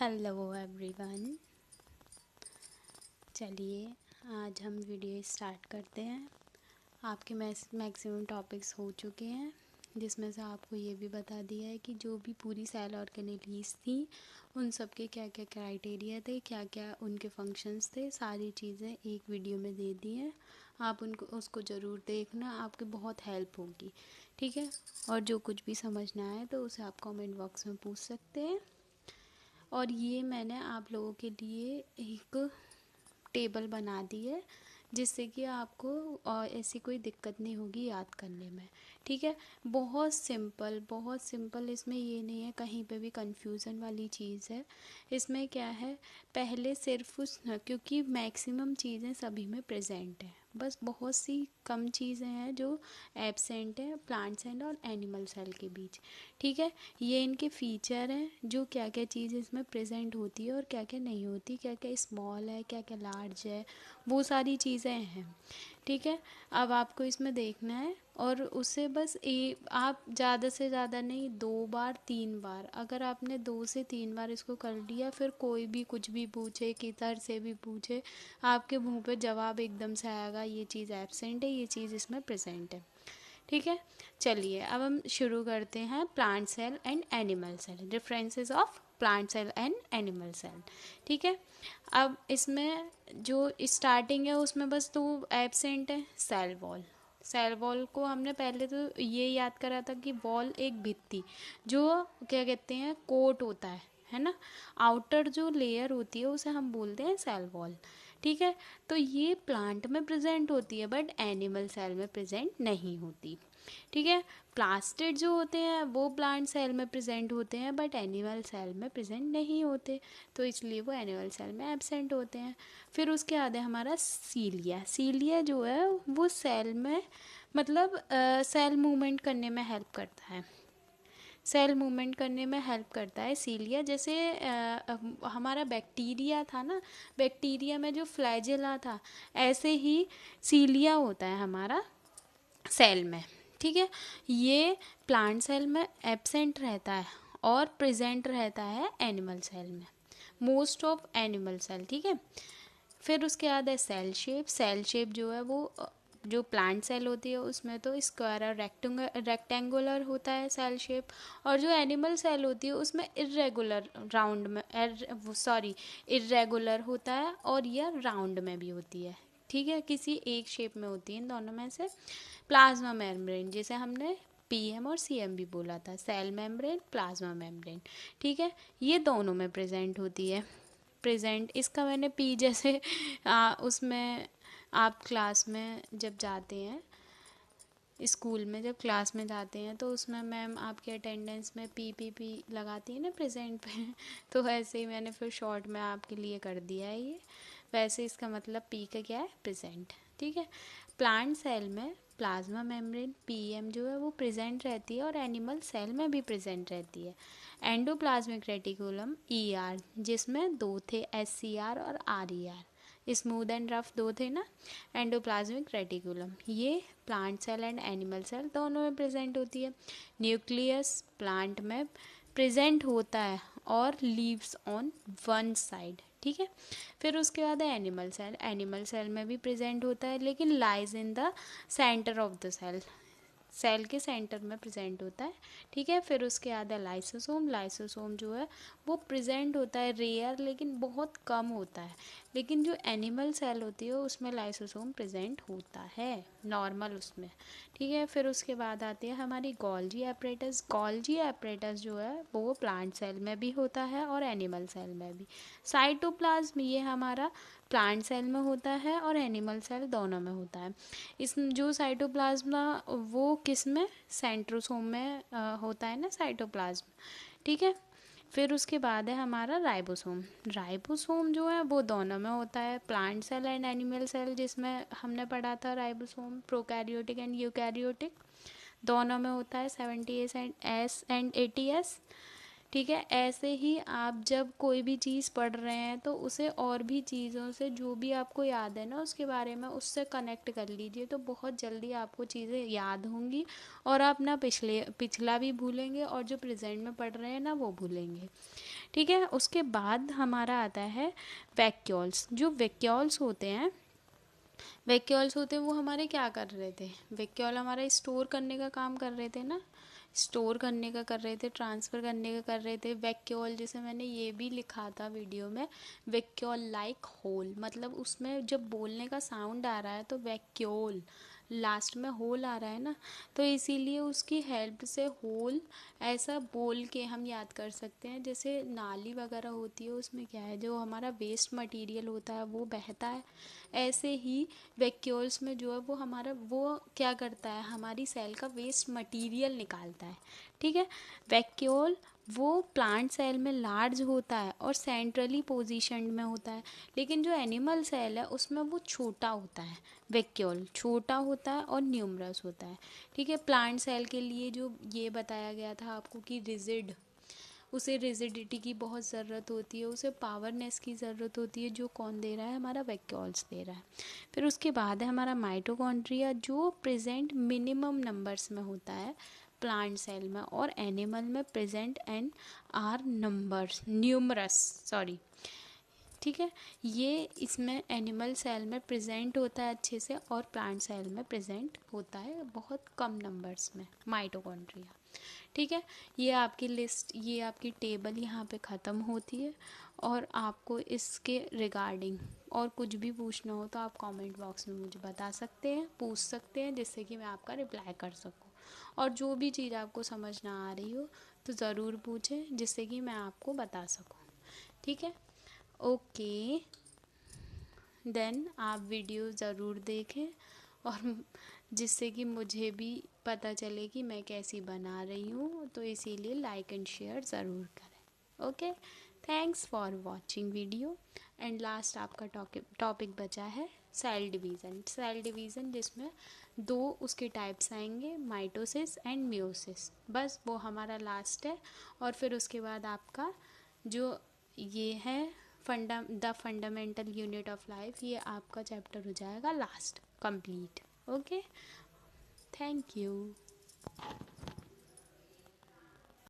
Hello everyone. चलिए आज हम वीडियो स्टार्ट करते हैं। आपके मैक्सिमम टॉपिक्स हो चुके हैं, जिसमें से आपको ये भी बता दिया है कि जो भी पूरी सेल ऑर्गेनेलीज थी उन सब के क्या क्या क्राइटेरिया थे, क्या क्या उनके फंक्शंस थे, सारी चीज़ें एक वीडियो में दे दी हैं। आप उनको उसको ज़रूर देखना, आपकी बहुत हेल्प होगी। ठीक है, और जो कुछ भी समझना है तो उसे आप कमेंट बॉक्स में पूछ सकते हैं। और ये मैंने आप लोगों के लिए एक टेबल बना दी है, जिससे कि आपको ऐसी कोई दिक्कत नहीं होगी याद करने में। ठीक है, बहुत सिंपल बहुत सिंपल। इसमें ये नहीं है कहीं पे भी कंफ्यूजन वाली चीज़ है। इसमें क्या है, पहले सिर्फ क्योंकि मैक्सिमम चीज़ें सभी में प्रेजेंट है, बस बहुत सी कम चीज़ें हैं जो एब्सेंट है प्लांट सेल और एनिमल सेल के बीच। ठीक है, ये इनके फीचर हैं, जो क्या क्या चीज़ इसमें प्रेजेंट होती है और क्या क्या नहीं होती, क्या क्या स्मॉल है क्या क्या लार्ज है, वो सारी चीज़ें हैं। ठीक है, अब आपको इसमें देखना है और उसे बस आप ज़्यादा से ज़्यादा नहीं, 2 बार 3 बार, अगर आपने 2 से 3 बार इसको कर लिया, फिर कोई भी कुछ भी पूछे, किधर से भी पूछे, आपके मुंह पे जवाब एकदम से आएगा, ये चीज़ एब्सेंट है, ये चीज़ इसमें प्रेजेंट है। ठीक है, चलिए अब हम शुरू करते हैं। Plant cell and animal cell, differences of plant cell and animal cell. ठीक है, अब इसमें जो स्टार्टिंग है उसमें बस 2 एब्सेंट है, सेल वॉल। सेल वॉल को हमने पहले तो ये याद करा था कि वॉल एक भित्ति, जो क्या कहते हैं, कोट होता है ना। आउटर जो लेयर होती है उसे हम बोलते हैं सेल वॉल। ठीक है, तो ये प्लांट में प्रेजेंट होती है बट एनिमल सेल में प्रेजेंट नहीं होती। ठीक है, प्लास्टिड जो होते हैं वो प्लांट सेल में प्रेजेंट होते हैं बट एनिमल सेल में प्रेजेंट नहीं होते, तो इसलिए वो एनिमल सेल में एब्सेंट होते हैं। फिर उसके बाद है हमारा सीलिया। सीलिया जो है वो सेल में मतलब सेल मूवमेंट करने में हेल्प करता है। सेल मूवमेंट करने में हेल्प करता है सीलिया। जैसे हमारा बैक्टीरिया था ना, बैक्टीरिया में जो फ्लैजेला था, ऐसे ही सीलिया होता है हमारा सेल में। ठीक है, ये प्लांट सेल में एब्सेंट रहता है और प्रेजेंट रहता है एनिमल सेल में, मोस्ट ऑफ एनिमल सेल। ठीक है, फिर उसके बाद है सेल शेप। सेल शेप जो है वो जो प्लांट सेल होती है उसमें तो स्क्वायर और रेक्टेंगुलर होता है सेल शेप, और जो एनिमल सेल होती है उसमें इरेगुलर राउंड में इरेगुलर होता है, और यह राउंड में भी होती है। ठीक है, किसी एक शेप में होती है इन दोनों में से। प्लाज्मा मेम्ब्रेन, जैसे हमने पीएम और सीएम भी बोला था, सेल मेम्ब्रेन प्लाज्मा मेम्ब्रेन। ठीक है, ये दोनों में प्रेजेंट होती है। प्रेजेंट इसका मैंने पी जैसे उसमें आप क्लास में जब जाते हैं, स्कूल में जब क्लास में जाते हैं तो उसमें मैम आपके अटेंडेंस में पी लगाती है ना प्रेजेंट पे तो वैसे ही मैंने फिर शॉर्ट में आपके लिए कर दिया है ये। वैसे इसका मतलब पी का क्या है, प्रेजेंट। ठीक है, प्लांट सेल में प्लाज्मा मेम्ब्रेन पीएम जो है वो प्रेजेंट रहती है और एनिमल सेल में भी प्रेजेंट रहती है। एंडोप्लाज्मिक रेटिकुलम ईआर, जिसमें 2 थे, एससीआर और आरईआर, स्मूथ एंड रफ 2 थे ना। एंडोप्लाज्मिक रेटिकुलम ये plant cell and animal cell दोनों में प्रेजेंट होती है। न्यूक्लियस प्लांट में प्रेजेंट होता है और लीव्स ऑन वन साइड। ठीक है, फिर उसके बाद है एनिमल सेल। एनिमल सेल में भी प्रेजेंट होता है लेकिन lies in the center of the cell, cell के सेंटर में प्रेजेंट होता है। ठीक है, फिर उसके बाद है लाइसोसोम। लाइसोसोम जो है वो प्रेजेंट होता है, रेयर लेकिन बहुत कम होता है। लेकिन जो एनिमल सेल होती है उसमें लाइसोसोम प्रेजेंट होता है नॉर्मल उसमें। ठीक है, फिर उसके बाद आती है हमारी गोल्जी एपरेटस। गोल्जी एपरेटस जो है वो प्लांट सेल में भी होता है और एनिमल सेल में भी। साइटोप्लाज्म ये हमारा प्लांट सेल में होता है और एनिमल सेल दोनों में होता है। इस जो साइटोप्लाज्म वो किस में, सेंट्रोसोम में होता है ना साइटोप्लाज्म। ठीक है, फिर उसके बाद है हमारा राइबोसोम। राइबोसोम जो है वो दोनों में होता है, plant cell and animal cell, जिसमें हमने पढ़ा था राइबोसोम प्रोकैरियोटिक एंड यूकैरियोटिक दोनों में होता है, 70S एंड 80S। ठीक है, ऐसे ही आप जब कोई भी चीज़ पढ़ रहे हैं तो उसे और भी चीज़ों से जो भी आपको याद है ना उसके बारे में उससे कनेक्ट कर लीजिए, तो बहुत जल्दी आपको चीज़ें याद होंगी और आप ना पिछला भी भूलेंगे और जो प्रेजेंट में पढ़ रहे हैं ना वो भूलेंगे। ठीक है। उसके बाद हमारा आता है वैक्यूल्स। जो वैक्यूल्स होते हैं वो हमारे क्या कर रहे थे, वैक्यूल हमारा स्टोर करने का काम कर रहे थे ना, स्टोर करने का कर रहे थे, ट्रांसफ़र करने का कर रहे थे। वैक्यूल जैसे मैंने ये भी लिखा था वीडियो में, वैक्यूल लाइक होल, मतलब उसमें जब बोलने का साउंड आ रहा है तो वैक्यूल, लास्ट में होल आ रहा है ना, तो इसीलिए उसकी हेल्प से होल ऐसा बोल के हम याद कर सकते हैं। जैसे नाली वगैरह होती है, उसमें क्या है, जो हमारा वेस्ट मटेरियल होता है वो बहता है, ऐसे ही वैक्यूल्स में जो है वो हमारा वो क्या करता है, हमारी सेल का वेस्ट मटेरियल निकालता है। ठीक है। वैक्यूल वो प्लांट सेल में लार्ज होता है और सेंट्रली पोजीशन में होता है, लेकिन जो एनिमल सेल है उसमें वो छोटा होता है, वैक्यूल छोटा होता है और न्यूमरस होता है। ठीक है। प्लांट सेल के लिए जो ये बताया गया था आपको कि रिजिड, उसे रिजिडिटी की बहुत ज़रूरत होती है, उसे पावरनेस की ज़रूरत होती है, जो कौन दे रहा है, हमारा वैक्यूल्स दे रहा है। फिर उसके बाद है हमारा माइटोकॉन्ड्रिया, जो प्रेजेंट मिनिमम नंबर्स में होता है प्लांट सेल में, और एनिमल में present and are numbers numerous, sorry. ठीक है। ये इसमें एनिमल सेल में प्रेजेंट होता है अच्छे से, और प्लांट सेल में प्रेजेंट होता है बहुत कम नंबर्स में, माइटोकॉन्ड्रिया। ठीक है। ये आपकी लिस्ट, ये आपकी टेबल यहाँ पे ख़त्म होती है, और आपको इसके रिगार्डिंग और कुछ भी पूछना हो तो आप कमेंट बॉक्स में मुझे बता सकते हैं, पूछ सकते हैं, जिससे कि मैं आपका रिप्लाई कर सकूँ। और जो भी चीज़ आपको समझ ना आ रही हो तो ज़रूर पूछें, जिससे कि मैं आपको बता सकूँ। ठीक है। ओके, देन आप वीडियो ज़रूर देखें, और जिससे कि मुझे भी पता चले कि मैं कैसी बना रही हूँ, तो इसीलिए लाइक एंड शेयर ज़रूर करें। Okay, thanks for watching video. And last आपका टॉपिक बचा है सेल डिवीज़न। सेल डिवीज़न जिसमें दो उसके टाइप्स आएंगे, माइटोसिस एंड मियोसिस, बस वो हमारा लास्ट है। और फिर उसके बाद आपका जो ये है the fundamental unit of life, ये आपका चैप्टर हो जाएगा last complete. Okay, thank you.